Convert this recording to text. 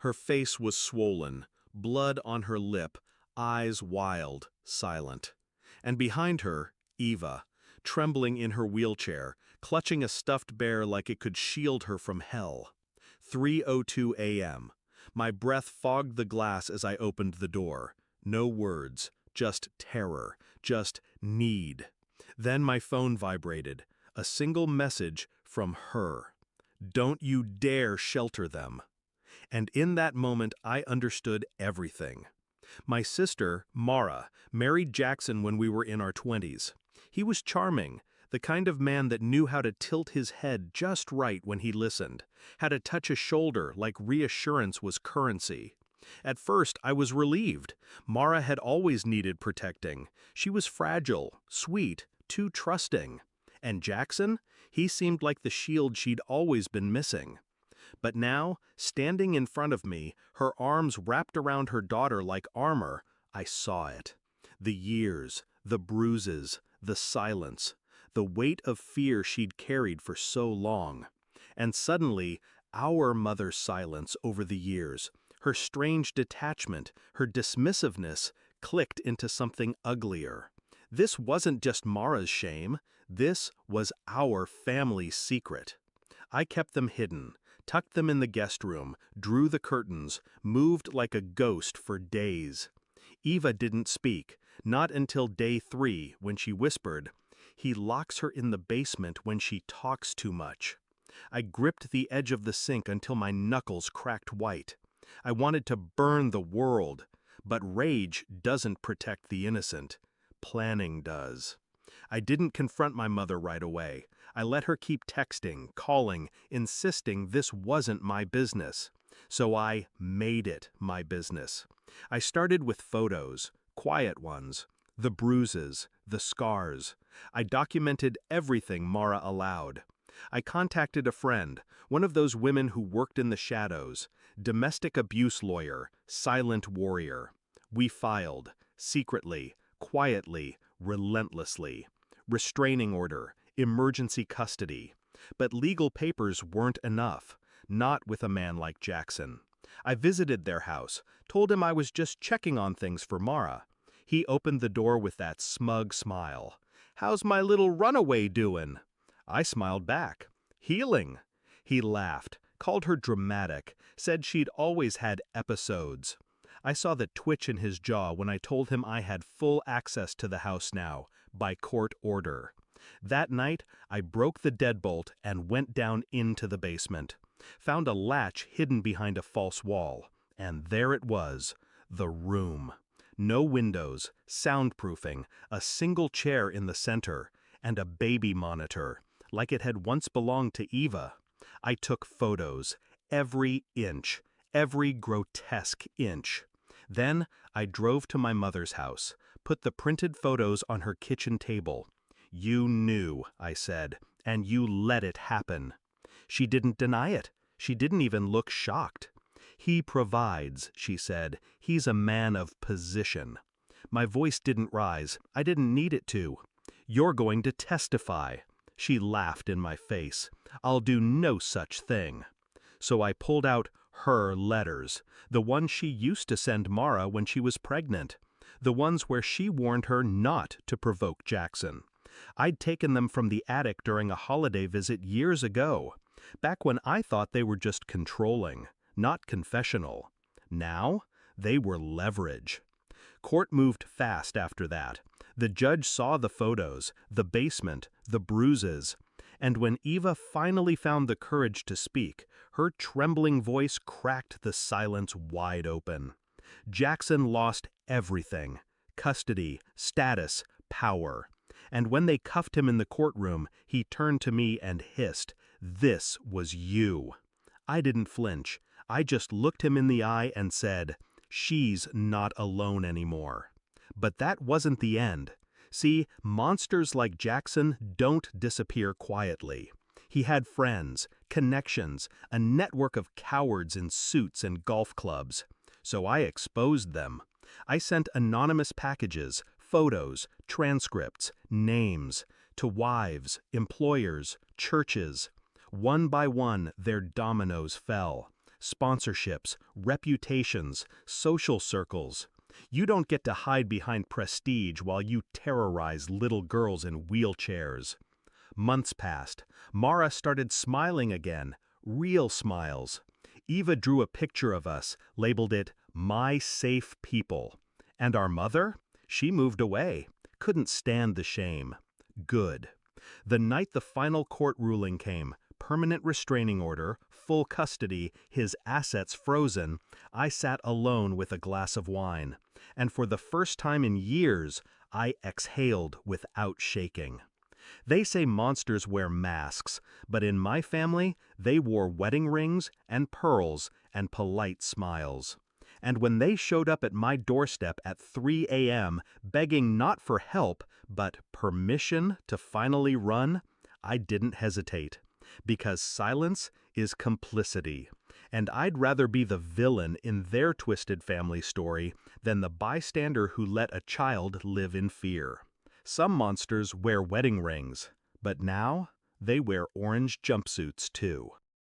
Her face was swollen, blood on her lip, eyes wild, silent. And behind her, Eva, trembling in her wheelchair, clutching a stuffed bear like it could shield her from hell. 3:02 a.m. My breath fogged the glass as I opened the door. No words, just terror, just need. Then my phone vibrated. A single message from her. "Don't you dare shelter them." And in that moment, I understood everything. My sister, Mara, married Jackson when we were in our 20s. He was charming, the kind of man that knew how to tilt his head just right when he listened, how to touch a shoulder like reassurance was currency. At first, I was relieved. Mara had always needed protecting. She was fragile, sweet, too trusting. And Jackson? He seemed like the shield she'd always been missing. But now, standing in front of me, her arms wrapped around her daughter like armor, I saw it. The years, the bruises, the silence, the weight of fear she'd carried for so long. And suddenly, our mother's silence over the years, her strange detachment, her dismissiveness, clicked into something uglier. This wasn't just Mara's shame, this was our family's secret. I kept them hidden, tucked them in the guest room, drew the curtains, moved like a ghost for days. Eva didn't speak, not until day 3 when she whispered, "He locks her in the basement when she talks too much." I gripped the edge of the sink until my knuckles cracked white. I wanted to burn the world, but rage doesn't protect the innocent. Planning does. I didn't confront my mother right away. I let her keep texting, calling, insisting this wasn't my business. So I made it my business. I started with photos, quiet ones, the bruises, the scars. I documented everything Mara allowed. I contacted a friend, one of those women who worked in the shadows, domestic abuse lawyer, silent warrior. We filed, secretly, quietly, relentlessly. Restraining order, emergency custody. But legal papers weren't enough, not with a man like Jackson. I visited their house, told him I was just checking on things for Mara. He opened the door with that smug smile. "How's my little runaway doing?" I smiled back. "Healing." He laughed, called her dramatic, said she'd always had episodes. I saw the twitch in his jaw when I told him I had full access to the house now, by court order. That night, I broke the deadbolt and went down into the basement. Found a latch hidden behind a false wall, and there it was, the room. No windows, soundproofing, a single chair in the center, and a baby monitor, like it had once belonged to Eva. I took photos, every inch, every grotesque inch. Then I drove to my mother's house, put the printed photos on her kitchen table. "You knew," I said, "and you let it happen." She didn't deny it. She didn't even look shocked. "He provides," she said. "He's a man of position." My voice didn't rise. I didn't need it to. "You're going to testify." She laughed in my face. "I'll do no such thing." So I pulled out her letters, the ones she used to send Mara when she was pregnant, the ones where she warned her not to provoke Jackson. I'd taken them from the attic during a holiday visit years ago, back when I thought they were just controlling, not confessional. Now, they were leverage. Court moved fast after that. The judge saw the photos, the basement, the bruises. And when Eva finally found the courage to speak, her trembling voice cracked the silence wide open. Jackson lost everything: custody, status, power. And when they cuffed him in the courtroom, he turned to me and hissed, "This was you." I didn't flinch. I just looked him in the eye and said, "She's not alone anymore." But that wasn't the end. See, monsters like Jackson don't disappear quietly. He had friends, connections, a network of cowards in suits and golf clubs. So I exposed them. I sent anonymous packages, photos, transcripts, names, to wives, employers, churches. One by one, their dominoes fell. sponsorships, reputations, social circles. You don't get to hide behind prestige while you terrorize little girls in wheelchairs. Months passed. Mara started smiling again, real smiles. Eva drew a picture of us, labeled it, "My Safe People." And our mother? She moved away. Couldn't stand the shame. Good. The night the final court ruling came, permanent restraining order, full custody, his assets frozen, I sat alone with a glass of wine. And for the first time in years, I exhaled without shaking. They say monsters wear masks, but in my family, they wore wedding rings and pearls and polite smiles. And when they showed up at my doorstep at 3 a.m., begging not for help, but permission to finally run, I didn't hesitate. Because silence is complicity. And I'd rather be the villain in their twisted family story than the bystander who let a child live in fear. Some monsters wear wedding rings, but now they wear orange jumpsuits too.